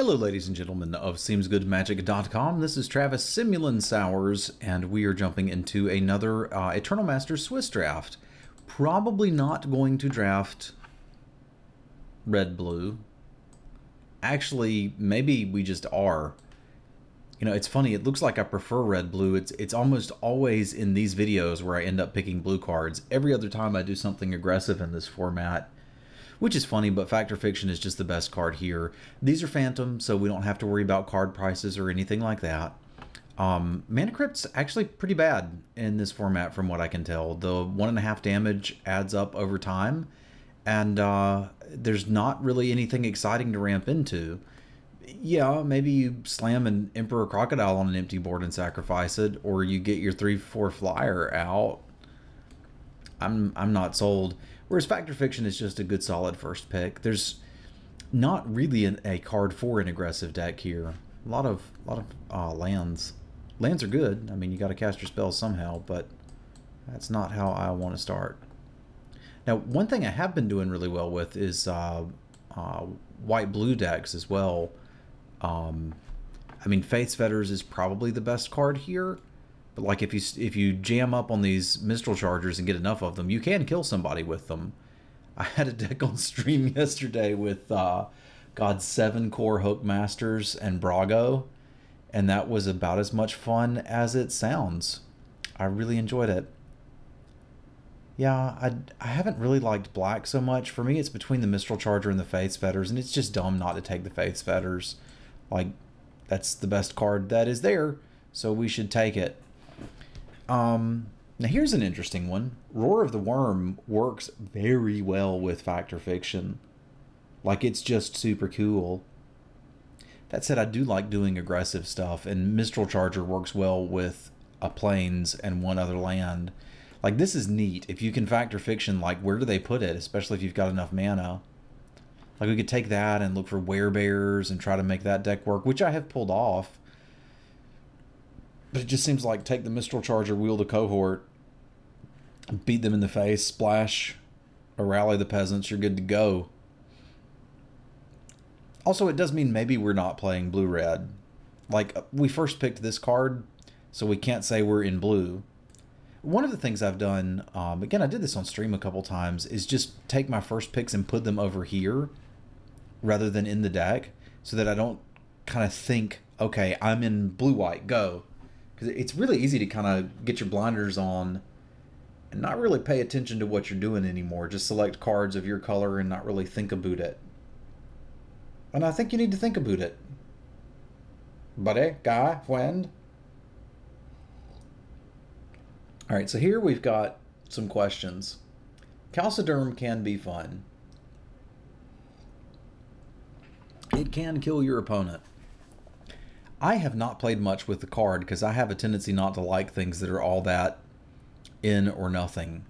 Hello ladies and gentlemen of SeemsGoodMagic.com. This is Travis Simulan Sowers, and we are jumping into another Eternal Masters Swiss draft. Probably not going to draft red-blue. Actually, maybe we just are. You know, it's funny, it looks like I prefer red-blue. It's almost always in these videos where I end up picking blue cards. Every other time I do something aggressive in this format, which is funny, but Fact or Fiction is just the best card here. These are Phantom, so we don't have to worry about card prices or anything like that. Mana Crypt's actually pretty bad in this format from what I can tell. The 1.5 damage adds up over time, and there's not really anything exciting to ramp into. Yeah, maybe you slam an Emperor Crocodile on an empty board and sacrifice it, or you get your 3/4 flyer out. I'm not sold. Whereas Fact or Fiction is just a good solid first pick. There's not really a card for an aggressive deck here. A lot of lands. Lands are good. I mean, you got to cast your spells somehow, but that's not how I want to start. Now, one thing I have been doing really well with is white-blue decks as well. I mean, Faith's Fetters is probably the best card here. But like if you jam up on these Mistral Chargers and get enough of them, you can kill somebody with them. I had a deck on stream yesterday with 7 core Hookmasters and Brago, and that was about as much fun as it sounds. I really enjoyed it. Yeah, I haven't really liked black so much. For me, it's between the Mistral Charger and the Faith's Fetters, and it's just dumb not to take the Faith's Fetters. Like, that's the best card that is there, so we should take it. Now here's an interesting one. Roar of the Worm works very well with Fact or Fiction. Like, it's just super cool. That said, I do like doing aggressive stuff, and Mistral Charger works well with a Plains and one other land. Like, this is neat. If you can Fact or Fiction, like, where do they put it? Especially if you've got enough mana. Like, we could take that and look for Werebears and try to make that deck work, which I have pulled off. But it just seems like take the Mistral Charger, wheel the cohort, beat them in the face, splash, or rally the peasants, you're good to go. Also, it does mean maybe we're not playing blue-red. Like, we first picked this card, so we can't say we're in blue. One of the things I've done, again, I did this on stream a couple times, is just take my first picks and put them over here rather than in the deck, so that I don't kind of think, okay, I'm in blue-white, go. Because it's really easy to kind of get your blinders on and not really pay attention to what you're doing anymore. Just select cards of your color and not really think about it. And I think you need to think about it. Buddy, guy, friend. Alright, so here we've got some questions. Calciderm can be fun. It can kill your opponent. I have not played much with the card because I have a tendency not to like things that are all that in or nothing.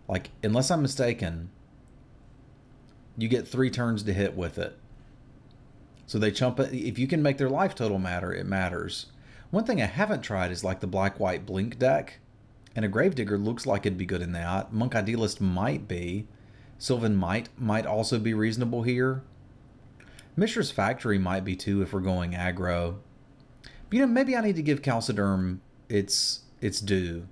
Like, unless I'm mistaken, you get 3 turns to hit with it. So they chump it. If you can make their life total matter, it matters. One thing I haven't tried is like the black-white blink deck, and a Gravedigger looks like it'd be good in that. Monk Idealist might be. Sylvan might also be reasonable here. Mishra's Factory might be too if we're going aggro. But, you know, maybe I need to give Calciderm its due.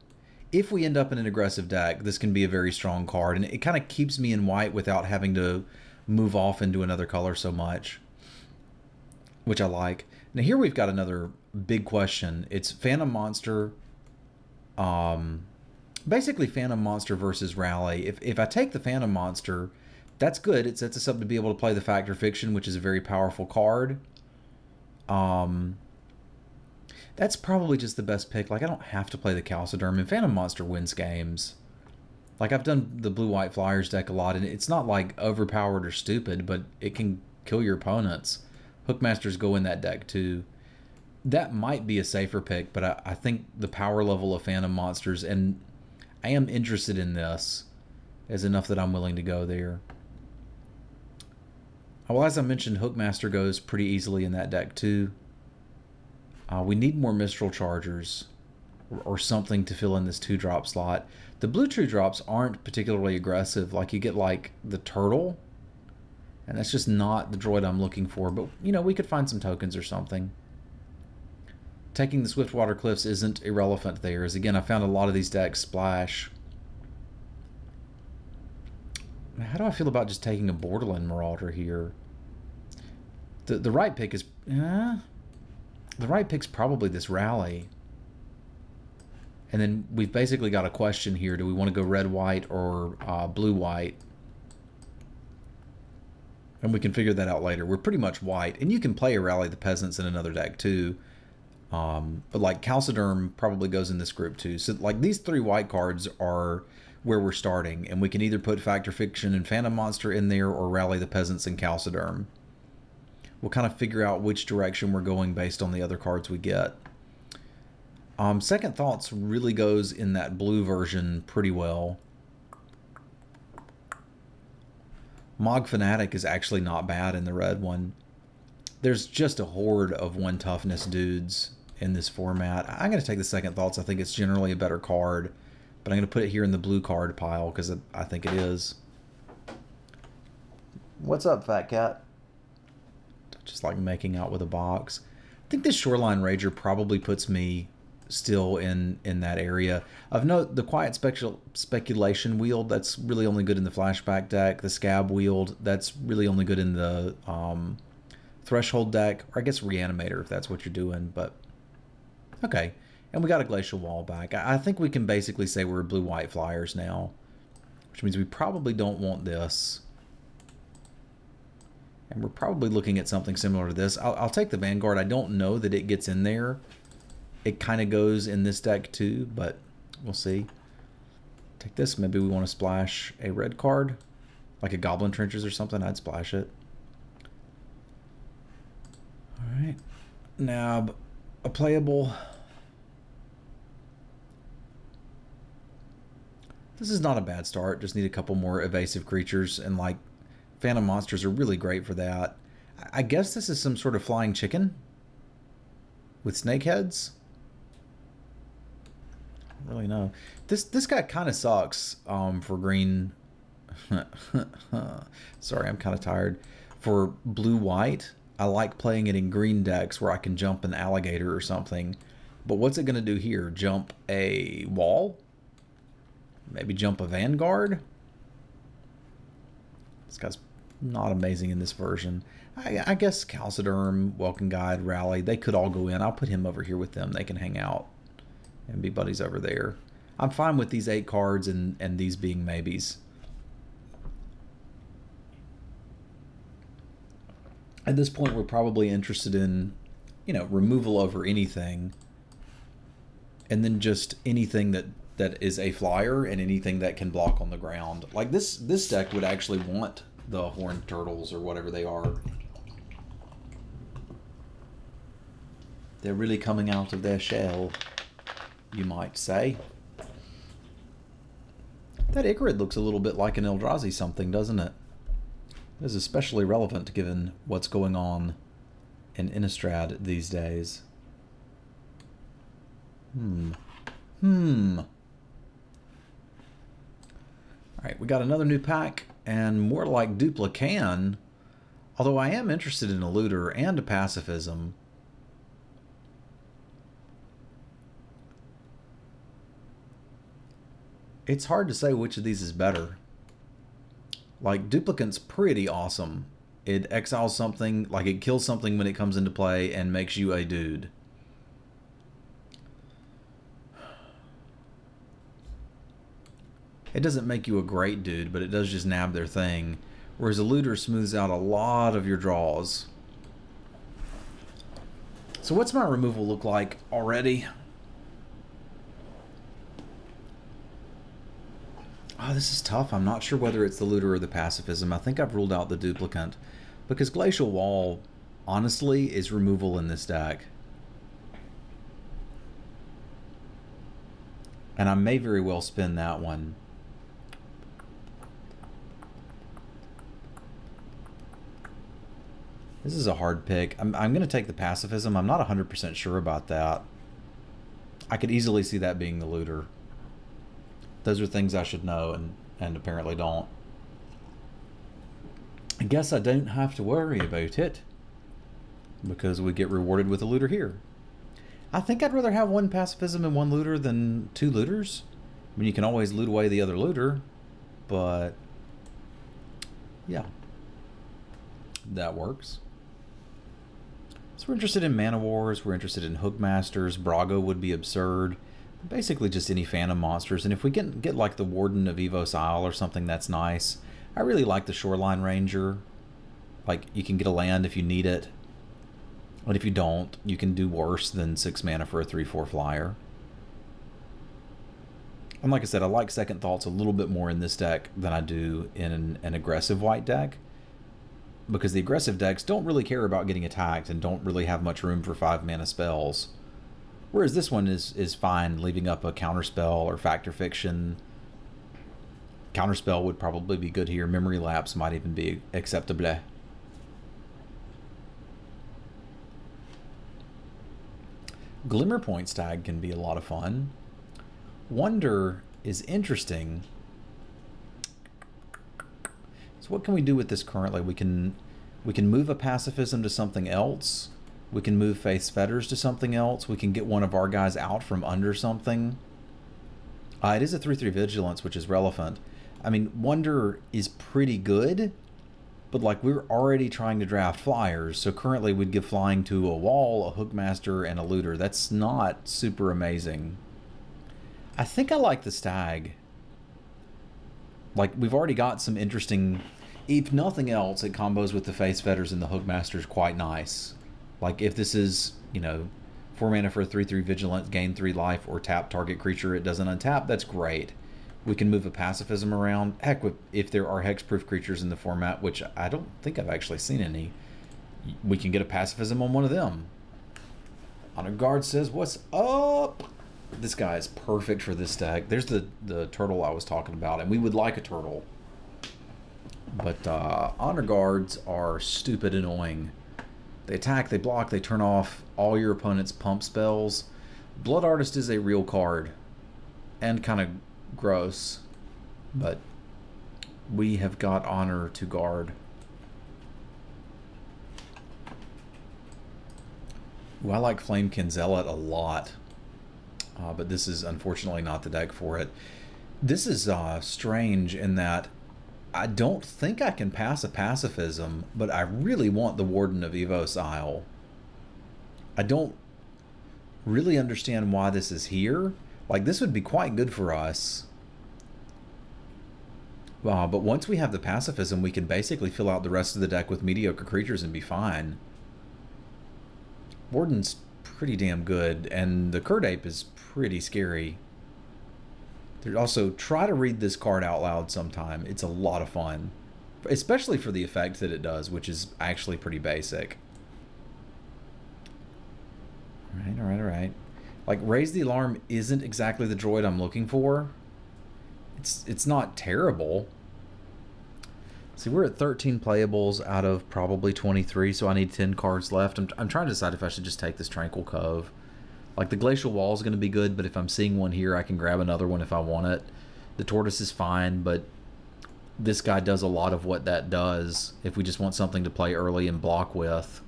If we end up in an aggressive deck, this can be a very strong card, and it kind of keeps me in white without having to move off into another color so much, which I like. Now here we've got another big question. It's Phantom Monster, basically Phantom Monster versus Rally. If I take the Phantom Monster, that's good. It sets us up to be able to play the Fact or Fiction, which is a very powerful card. That's probably just the best pick. Like, I don't have to play the Calciderm, and Phantom Monster wins games. Like, I've done the Blue-White Flyers deck a lot, and it's not, like, overpowered or stupid, but it can kill your opponents. Hookmasters go in that deck, too. That might be a safer pick, but I think the power level of Phantom Monsters, and I am interested in this, is enough that I'm willing to go there. Well, as I mentioned, Hookmaster goes pretty easily in that deck too. We need more Mistral Chargers or something to fill in this 2-drop slot. The blue 2-drops aren't particularly aggressive. Like, you get like the Turtle, And that's just not the droid I'm looking for. But, you know, we could find some tokens or something. Taking the Swiftwater Cliffs isn't irrelevant there, as again, I found a lot of these decks splash. How do I feel about just taking a Borderland Marauder here? The right pick is... the right pick's probably this Rally. And then we've basically got a question here. Do we want to go red-white or blue-white? And we can figure that out later. We're pretty much white. And you can play a Rally the Peasants in another deck too. But like Calciderm probably goes in this group too. So like these 3 white cards are where we're starting. And we can either put Factor Fiction and Phantom Monster in there or Rally the Peasants and Calciderm. We'll kind of figure out which direction we're going based on the other cards we get. Second Thoughts really goes in that blue version pretty well. Mog Fanatic is actually not bad in the red one. There's just a horde of 1 toughness dudes in this format. I'm going to take the Second Thoughts. I think it's generally a better card, but I'm going to put it here in the blue card pile because I think it is. What's up, Fat Cat? Just like making out with a box. I think this Shoreline Rager probably puts me still in that area. I've noted the Quiet Speculation Wield, that's really only good in the Flashback deck. The Scab Wield, that's really only good in the Threshold deck, or I guess Reanimator if that's what you're doing, but okay. And we got a Glacial Wall back. I think we can basically say we're blue-white flyers now, which means we probably don't want this. And we're probably looking at something similar to this. I'll take the Vanguard. I don't know that it gets in there. It kind of goes in this deck too, but we'll see. Take this. Maybe we want to splash a red card, like a Goblin Trenches or something. I'd splash it. All right. Now, a playable. This is not a bad start. Just need a couple more evasive creatures, and like Phantom Monsters are really great for that. I guess this is some sort of flying chicken with snake heads. I don't really know. This guy kind of sucks for green. Sorry, I'm kind of tired. For blue-white, I like playing it in green decks where I can jump an alligator or something. But what's it going to do here? Jump a wall? Maybe jump a Vanguard? This guy's not amazing in this version. I guess Calciderm, Welcome Guide, Rally, they could all go in. I'll put him over here with them. They can hang out and be buddies over there. I'm fine with these 8 cards and these being maybes. At this point, we're probably interested in, you know, removal over anything. And then just anything that is a flyer and anything that can block on the ground. Like this deck would actually want the horned turtles or whatever they are. They're really coming out of their shell, you might say. That Icarid looks a little bit like an Eldrazi something, doesn't it? This is especially relevant given what's going on in Innistrad these days. Alright, we got another new pack, and more like Duplican, although I am interested in a Looter and a Pacifism. It's hard to say which of these is better. Like, Duplicant's pretty awesome. It exiles something, like it kills something when it comes into play and makes you a dude. It doesn't make you a great dude, but it does just nab their thing. Whereas a Looter smooths out a lot of your draws. So what's my removal look like already? Oh, this is tough. I'm not sure whether it's the Looter or the Pacifism. I think I've ruled out the Duplicant. Because Glacial Wall, honestly, is removal in this deck. And I may very well spin that one. This is a hard pick. I'm going to take the Pacifism. I'm not 100% sure about that. I could easily see that being the Looter. Those are things I should know and apparently don't. I guess I don't have to worry about it because we get rewarded with a looter here. I think I'd rather have one pacifism and one looter than two looters. I mean, you can always loot away the other looter, but yeah, that works. So we're interested in Mana Wars, we're interested in Hookmasters, Brago would be absurd. Basically just any Phantom monsters, and if we get like the Warden of Evos Isle or something, that's nice. I really like the Shoreline Ranger. Like, you can get a land if you need it, but if you don't, you can do worse than 6 mana for a 3/4 flyer. And like I said, I like Second Thoughts a little bit more in this deck than I do in an aggressive white deck, because the aggressive decks don't really care about getting attacked and don't really have much room for 5 mana spells. Whereas this one is fine, leaving up a Counterspell or Factor Fiction. Counterspell would probably be good here. Memory Lapse might even be acceptable. Glimmerpoint Stag can be a lot of fun. Wonder is interesting. So what can we do with this currently? We can move a Pacifism to something else. We can move Faith's Fetters to something else. We can get one of our guys out from under something. It is a 3/3 Vigilance, which is relevant. I mean, Wonder is pretty good, but like, we're already trying to draft flyers, so currently we'd give flying to a Wall, a Hookmaster, and a Looter. That's not super amazing. I think I like the Stag. Like, we've already got some interesting... If nothing else, it combos with the Faith's Fetters and the Hookmasters quite nice. Like, if this is, you know, 4 mana for a 3/3 Vigilance, gain 3 life, or tap target creature it doesn't untap, that's great. We can move a Pacifism around. Heck, if there are hexproof creatures in the format, which I don't think I've actually seen any, we can get a Pacifism on one of them. Honor Guard says, what's up? This guy is perfect for this deck. There's the turtle I was talking about, and we would like a turtle. But Honor Guards are stupid annoying. They attack, they block, they turn off all your opponent's pump spells. Blood Artist is a real card, and kind of gross, but we have got Honor to guard. Ooh, I like Flamekin Zealot a lot, but this is unfortunately not the deck for it. This is strange in that I don't think I can pass a Pacifism, but I really want the Warden of Evos Isle. I don't really understand why this is here. Like, this would be quite good for us. But once we have the Pacifism, we can basically fill out the rest of the deck with mediocre creatures and be fine. Warden's pretty damn good, and the Curd Ape is pretty scary. Also, try to read this card out loud sometime. It's a lot of fun, especially for the effect that it does, which is actually pretty basic. All right. Like, Raise the Alarm isn't exactly the droid I'm looking for. It's not terrible. See, we're at 13 playables out of probably 23, so I need 10 cards left. I'm trying to decide if I should just take this Tranquil Cove. Like, the Glacial Wall is going to be good, but if I'm seeing one here, I can grab another one if I want it. The Tortoise is fine, but this guy does a lot of what that does. If we just want something to play early and block with,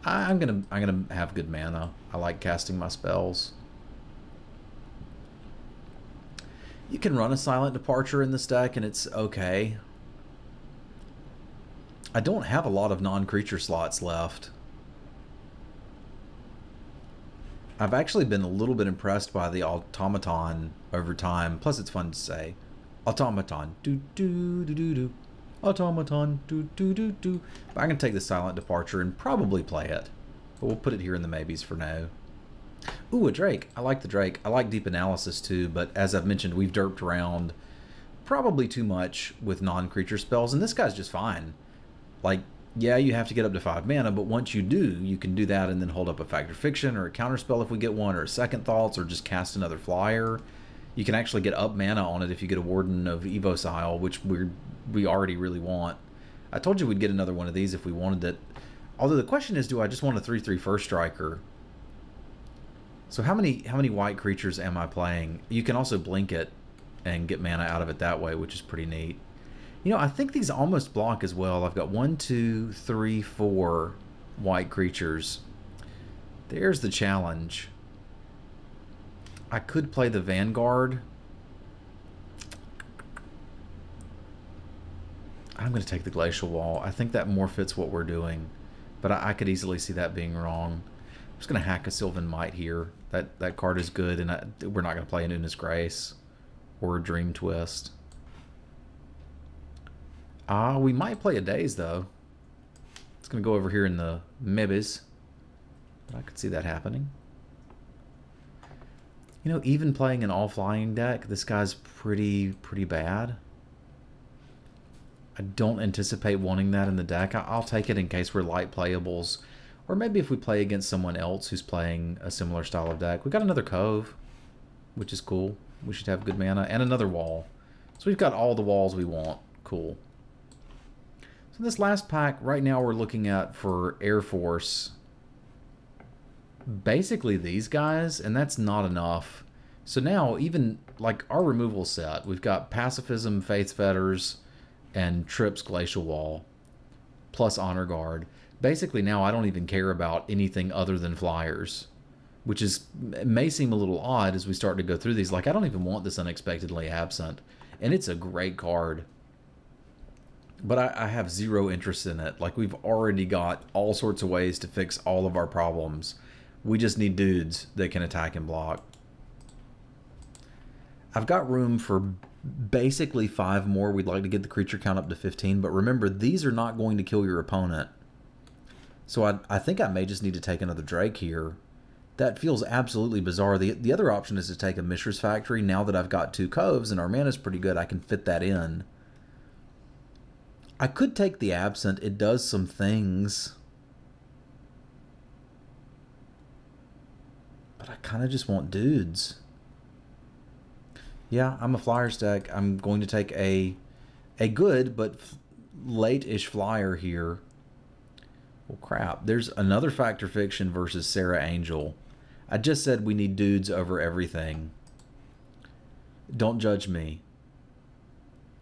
I'm gonna have good mana. I like casting my spells. You can run a Silent Departure in this deck, and it's okay. I don't have a lot of non-creature slots left. I've actually been a little bit impressed by the Automaton over time. Plus, it's fun to say. Automaton. Do-do-do-do-do. Automaton. Do-do-do-do. But I'm going to take the Silent Departure and probably play it. But we'll put it here in the maybes for now. Ooh, a Drake. I like the Drake. I like Deep Analysis too, but as I've mentioned, we've derped around probably too much with non-creature spells, and this guy's just fine. Like, yeah, you have to get up to 5 mana, but once you do, you can do that and then hold up a Factor Fiction or a Counterspell if we get one, or a Second Thoughts, or just cast another flyer. You can actually get up mana on it if you get a Warden of Evos Isle, which we already really want. I told you we'd get another one of these if we wanted it. Although the question is, do I just want a 3/3 First Striker? So how many white creatures am I playing? You can also blink it and get mana out of it that way, which is pretty neat. You know, I think these almost block as well. I've got 1, 2, 3, 4 white creatures. There's the challenge. I could play the Vanguard. I'm going to take the Glacial Wall. I think that more fits what we're doing. But I could easily see that being wrong. I'm just going to hack a Sylvan Might here. That card is good, and we're not going to play an Una's Grace or a Dream Twist. We might play a Daze, though. It's going to go over here in the Mebis. But I could see that happening. You know, even playing an all-flying deck, this guy's pretty bad. I don't anticipate wanting that in the deck. I'll take it in case we're light playables. Or maybe if we play against someone else who's playing a similar style of deck. We've got another Cove, which is cool. We should have good mana. And another wall. So we've got all the walls we want. Cool. So this last pack, right now we're looking at for Air Force. Basically these guys, and that's not enough. So now, even like our removal set, we've got Pacifism, Faith Fetters, and Trips Glacial Wall, plus Honor Guard. Basically now I don't even care about anything other than flyers, which may seem a little odd as we start to go through these. Like, I don't even want this Unexpectedly Absent, and it's a great card. But I have zero interest in it. Like, we've already got all sorts of ways to fix all of our problems. We just need dudes that can attack and block. I've got room for basically 5 more. We'd like to get the creature count up to 15, but remember, these are not going to kill your opponent. So I think I may just need to take another Drake here. That feels absolutely bizarre. The other option is to take a Mishra's Factory. Now that I've got 2 Coves and our mana's pretty good, I can fit that in. I could take the Absent. It does some things. But I kind of just want dudes. Yeah, I'm a Flyers deck. I'm going to take a good but late-ish flyer here. Well, crap. There's another Fact or Fiction versus Sarah Angel. I just said we need dudes over everything. Don't judge me.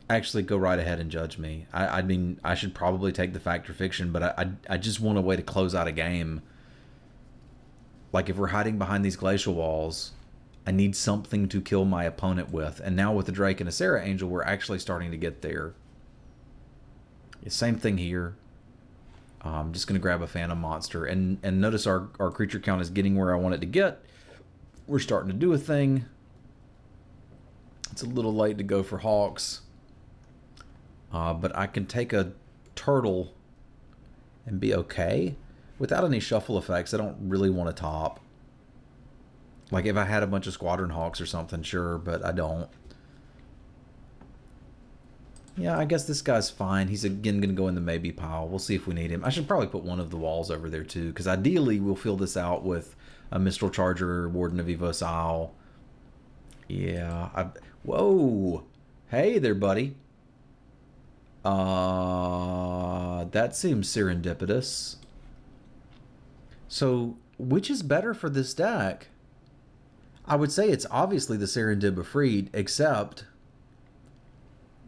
Actually, go right ahead and judge me. I mean, I should probably take the Fact or Fiction, but I just want a way to close out a game. Like, if we're hiding behind these Glacial Walls, I need something to kill my opponent with. And now with a Drake and a Sarah Angel, we're actually starting to get there. Same thing here. I'm just going to grab a Phantom Monster. And notice our creature count is getting where I want it to get. We're starting to do a thing. It's a little late to go for Hawks. But I can take a Turtle and be okay. Without any shuffle effects, I don't really want to top. Like, if I had a bunch of Squadron Hawks or something, sure, but I don't. Yeah, I guess this guy's fine. He's again going to go in the maybe pile. We'll see if we need him. I should probably put one of the walls over there too, because ideally we'll fill this out with a Mistral Charger, Warden of Evos Isle. Yeah. Whoa. Hey there, buddy. That seems serendipitous. So, which is better for this deck? I would say it's obviously the Serendib Freed, except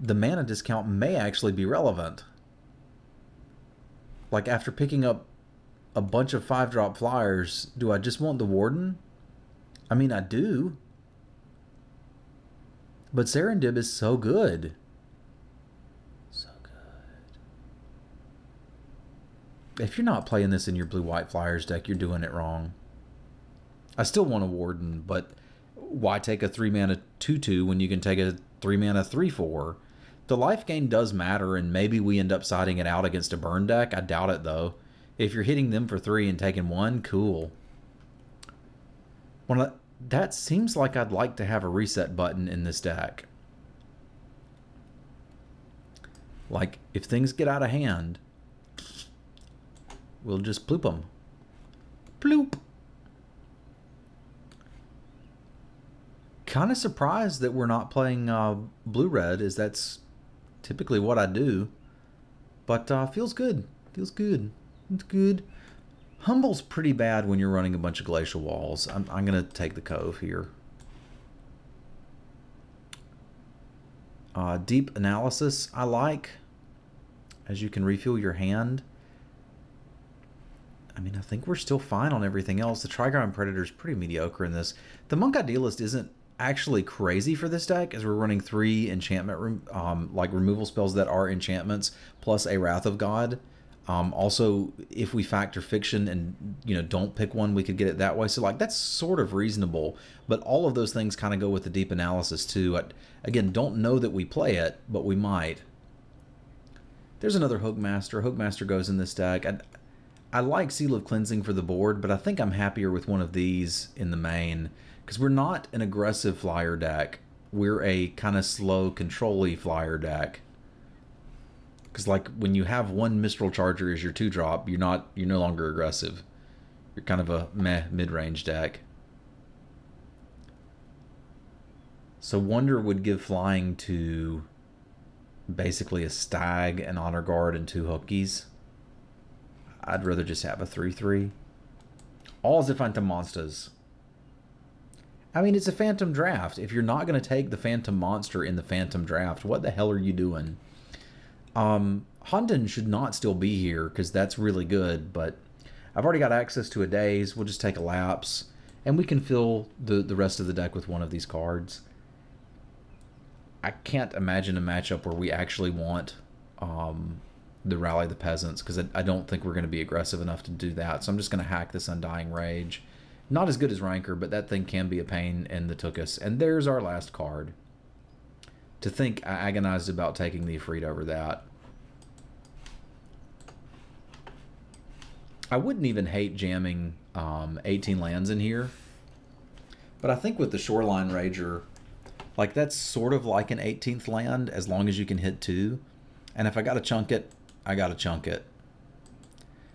the mana discount may actually be relevant. Like, after picking up a bunch of 5-drop flyers, do I just want the Warden? I mean, I do. But Serendib is so good. So good. If you're not playing this in your blue-white flyers deck, you're doing it wrong. I still want a Warden, but why take a 3-mana 2/2 when you can take a 3-mana 3/4? The life gain does matter, and maybe we end up siding it out against a burn deck. I doubt it, though. If you're hitting them for 3 and taking 1, cool. Well, that seems like I'd like to have a reset button in this deck. Like, if things get out of hand, we'll just ploop them. Ploop. Kind of surprised that we're not playing blue-red, as that's typically what I do. But feels good. Feels good. It's good. Humble's pretty bad when you're running a bunch of Glacial Walls. I'm going to take the Cove here. Deep Analysis I like, as you can refuel your hand. I mean, I think we're still fine on everything else. The Trigon Predator is pretty mediocre in this. The Monk Idealist isn't actually crazy for this deck, as we're running 3 enchantment like removal spells that are enchantments plus a Wrath of God. Also, if we factor Fiction and don't pick one, we could get it that way. So like that's sort of reasonable. But all of those things kind of go with the Deep Analysis too. Again, don't know that we play it, but we might. There's another Hookmaster. Hookmaster goes in this deck. I like Seal of Cleansing for the board, but I think I'm happier with one of these in the main, because we're not an aggressive flyer deck. We're a kind of slow, control-y flyer deck. Because like when you have one Mistral Charger as your 2-drop, you're no longer aggressive. You're kind of a meh mid-range deck. So Wonder would give flying to basically a Stag, an Honor Guard, and 2 Hookies. I'd rather just have a 3/3. All the Phantom Monsters. I mean, it's a Phantom Draft. If you're not going to take the Phantom Monster in the Phantom Draft, what the hell are you doing? Hunden should not still be here, because that's really good, but I've already got access to a Daze. We'll just take a Lapse, and we can fill the rest of the deck with one of these cards. I can't imagine a matchup where we actually want the Rally the Peasants, because I don't think we're going to be aggressive enough to do that. So I'm just going to hack this Undying Rage. Not as good as Ranker, but that thing can be a pain in the tuchus. And there's our last card. To think I agonized about taking the Ifrit over that. I wouldn't even hate jamming 18 lands in here. But I think with the Shoreline Rager, like that's sort of like an 18th land as long as you can hit 2. And if I got to chunk it, I got to chunk it.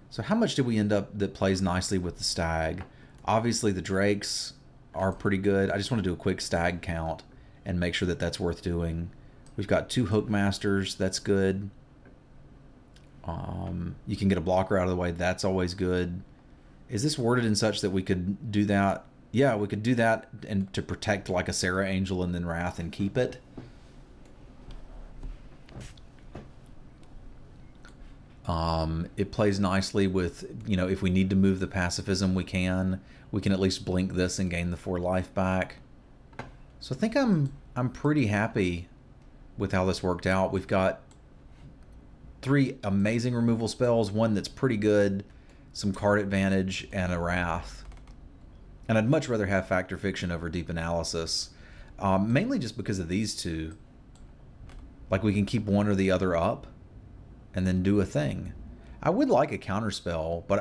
So how much did we end up that plays nicely with the Stag? Obviously the Drakes are pretty good. I just want to do a quick Stag count and make sure that that's worth doing. We've got 2 Hookmasters. That's good. You can get a blocker out of the way. That's always good. Is this worded in such that we could do that? Yeah, we could do that and to protect like a Sarah Angel and then Wrath and keep it. It plays nicely with, if we need to move the pacifism, we can. We can at least blink this and gain the 4 life back. So I think I'm pretty happy with how this worked out. We've got 3 amazing removal spells, one that's pretty good, some card advantage, and a Wrath. And I'd much rather have Factor Fiction over Deep Analysis, mainly just because of these 2. Like we can keep one or the other up and then do a thing. I would like a counterspell, but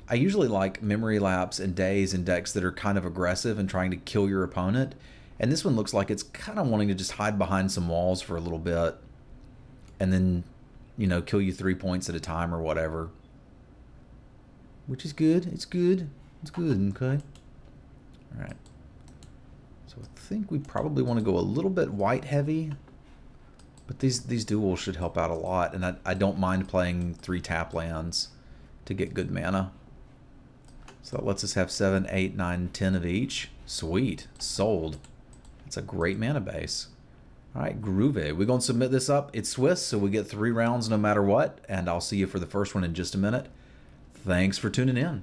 I usually like Memory Lapse and Daze in decks that are kind of aggressive and trying to kill your opponent. And this one looks like it's kind of wanting to just hide behind some walls for a little bit and then, kill you 3 points at a time or whatever. Which is good. It's good. It's good, okay? All right. So I think we probably want to go a little bit white heavy. But these duels should help out a lot, and I don't mind playing 3 tap lands to get good mana. So that lets us have 7, 8, 9, 10 of each. Sweet. Sold. It's a great mana base. All right, groovy. We're going to submit this up. It's Swiss, so we get 3 rounds no matter what, and I'll see you for the first one in just a minute. Thanks for tuning in.